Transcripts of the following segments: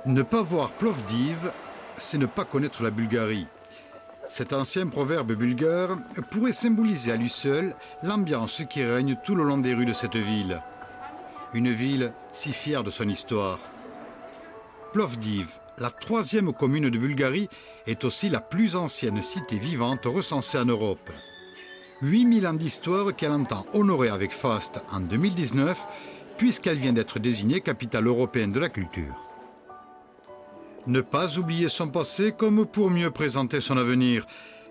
Ne pas voir Plovdiv, c'est ne pas connaître la Bulgarie. Cet ancien proverbe bulgare pourrait symboliser à lui seul l'ambiance qui règne tout le long des rues de cette ville. Une ville si fière de son histoire. Plovdiv, la troisième commune de Bulgarie, est aussi la plus ancienne cité vivante recensée en Europe. 8000 ans d'histoire qu'elle entend honorer avec faste en 2019, puisqu'elle vient d'être désignée capitale européenne de la culture. Ne pas oublier son passé comme pour mieux présenter son avenir.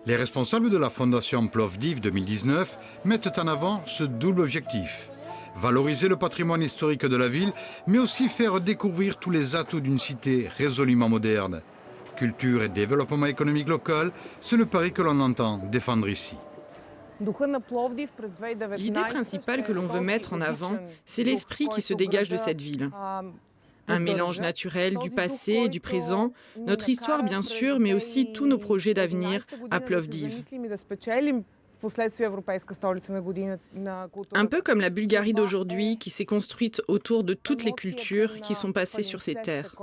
Les responsables de la fondation Plovdiv 2019 mettent en avant ce double objectif. Valoriser le patrimoine historique de la ville, mais aussi faire découvrir tous les atouts d'une cité résolument moderne. Culture et développement économique local, c'est le pari que l'on entend défendre ici. L'idée principale que l'on veut mettre en avant, c'est l'esprit qui se dégage de cette ville. Un mélange naturel du passé et du présent, notre histoire bien sûr, mais aussi tous nos projets d'avenir à Plovdiv. Un peu comme la Bulgarie d'aujourd'hui qui s'est construite autour de toutes les cultures qui sont passées sur ces terres.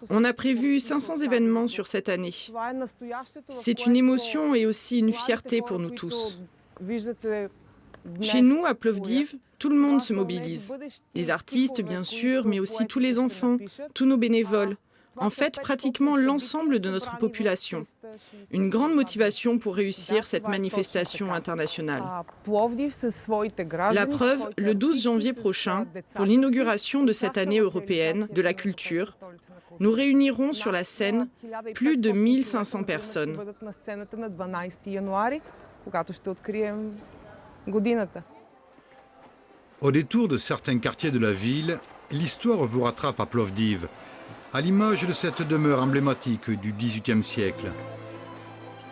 On a prévu 500 événements sur cette année. C'est une émotion et aussi une fierté pour nous tous. Chez nous, à Plovdiv, tout le monde se mobilise. Les artistes, bien sûr, mais aussi tous les enfants, tous nos bénévoles. En fait, pratiquement l'ensemble de notre population. Une grande motivation pour réussir cette manifestation internationale. La preuve, le 12 janvier prochain, pour l'inauguration de cette année européenne de la culture, nous réunirons sur la scène plus de 1500 personnes. Au détour de certains quartiers de la ville, l'histoire vous rattrape à Plovdiv, à l'image de cette demeure emblématique du XVIIIe siècle.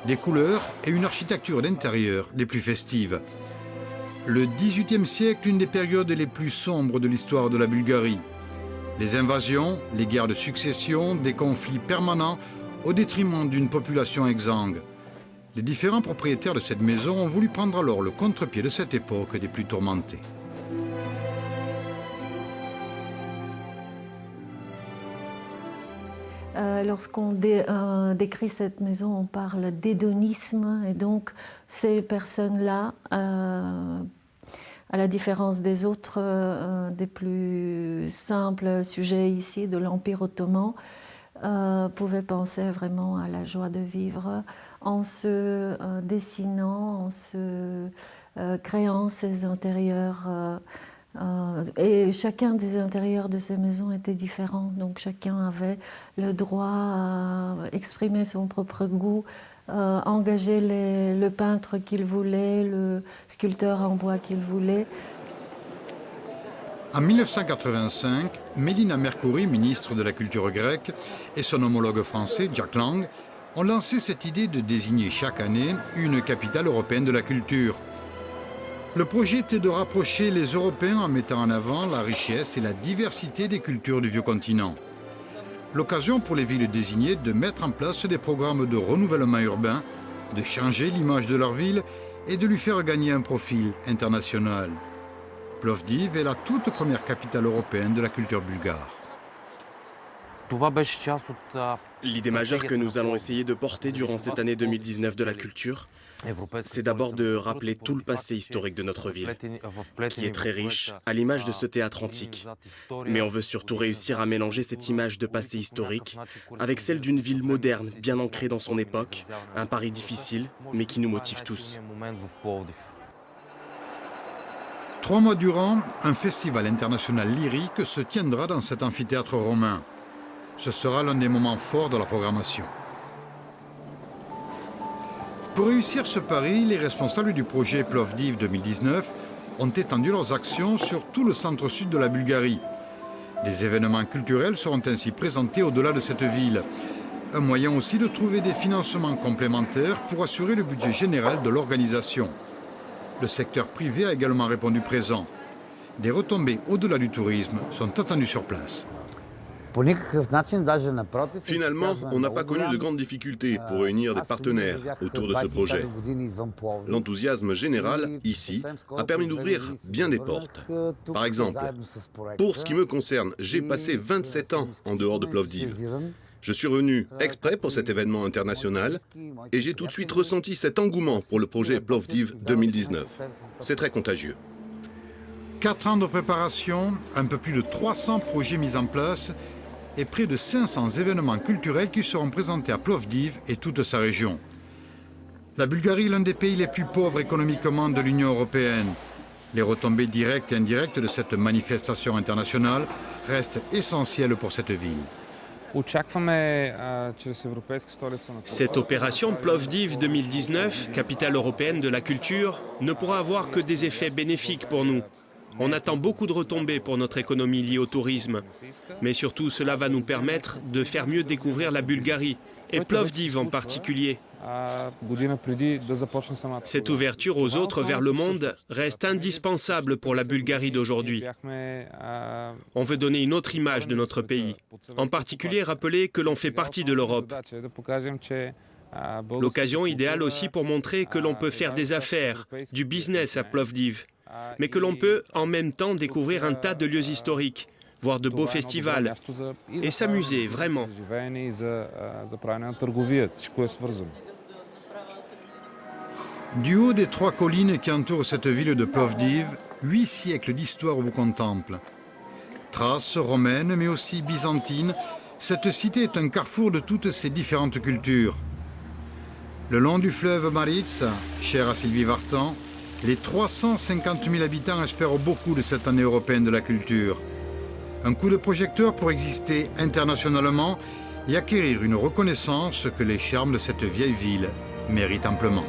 Des couleurs et une architecture d'intérieur des plus festives. Le XVIIIe siècle, une des périodes les plus sombres de l'histoire de la Bulgarie. Les invasions, les guerres de succession, des conflits permanents au détriment d'une population exsangue. Les différents propriétaires de cette maison ont voulu prendre alors le contre-pied de cette époque des plus tourmentées. Lorsqu'on décrit cette maison, on parle d'hédonisme, et donc ces personnes-là, à la différence des autres, des plus simples sujets ici de l'Empire ottoman, pouvaient penser vraiment à la joie de vivre en se dessinant, en se créant ces intérieurs. Et chacun des intérieurs de ces maisons était différent, donc chacun avait le droit à exprimer son propre goût, engager le peintre qu'il voulait, le sculpteur en bois qu'il voulait. En 1985, Mélina Mercouri, ministre de la culture grecque, et son homologue français, Jack Lang, ont lancé cette idée de désigner chaque année une capitale européenne de la culture. Le projet était de rapprocher les Européens en mettant en avant la richesse et la diversité des cultures du vieux continent. L'occasion pour les villes désignées de mettre en place des programmes de renouvellement urbain, de changer l'image de leur ville et de lui faire gagner un profil international. Plovdiv est la toute première capitale européenne de la culture bulgare. L'idée majeure que nous allons essayer de porter durant cette année 2019 de la culture, c'est d'abord de rappeler tout le passé historique de notre ville, qui est très riche, à l'image de ce théâtre antique. Mais on veut surtout réussir à mélanger cette image de passé historique avec celle d'une ville moderne, bien ancrée dans son époque, un pari difficile, mais qui nous motive tous. 3 mois durant, un festival international lyrique se tiendra dans cet amphithéâtre romain. Ce sera l'un des moments forts de la programmation. Pour réussir ce pari, les responsables du projet Plovdiv 2019 ont étendu leurs actions sur tout le centre-sud de la Bulgarie. Des événements culturels seront ainsi présentés au-delà de cette ville. Un moyen aussi de trouver des financements complémentaires pour assurer le budget général de l'organisation. Le secteur privé a également répondu présent. Des retombées au-delà du tourisme sont attendues sur place. Finalement, on n'a pas connu de grandes difficultés pour réunir des partenaires autour de ce projet. L'enthousiasme général, ici, a permis d'ouvrir bien des portes. Par exemple, pour ce qui me concerne, j'ai passé 27 ans en dehors de Plovdiv. Je suis revenu exprès pour cet événement international et j'ai tout de suite ressenti cet engouement pour le projet Plovdiv 2019. C'est très contagieux. 4 ans de préparation, un peu plus de 300 projets mis en place et près de 500 événements culturels qui seront présentés à Plovdiv et toute sa région. La Bulgarie est l'un des pays les plus pauvres économiquement de l'Union européenne. Les retombées directes et indirectes de cette manifestation internationale restent essentielles pour cette ville. Cette opération Plovdiv 2019, capitale européenne de la culture, ne pourra avoir que des effets bénéfiques pour nous. On attend beaucoup de retombées pour notre économie liée au tourisme. Mais surtout, cela va nous permettre de faire mieux découvrir la Bulgarie, et Plovdiv en particulier. Cette ouverture aux autres vers le monde reste indispensable pour la Bulgarie d'aujourd'hui. On veut donner une autre image de notre pays. En particulier, rappeler que l'on fait partie de l'Europe. L'occasion idéale aussi pour montrer que l'on peut faire des affaires, du business à Plovdiv, mais que l'on peut en même temps découvrir un tas de lieux historiques, voir de beaux festivals et s'amuser vraiment. Du haut des 3 collines qui entourent cette ville de Plovdiv, 8 siècles d'histoire vous contemplent. Thrace, romaine, mais aussi byzantine, cette cité est un carrefour de toutes ces différentes cultures. Le long du fleuve Maritz, cher à Sylvie Vartan, les 350 000 habitants espèrent beaucoup de cette année européenne de la culture. Un coup de projecteur pour exister internationalement et acquérir une reconnaissance que les charmes de cette vieille ville méritent amplement.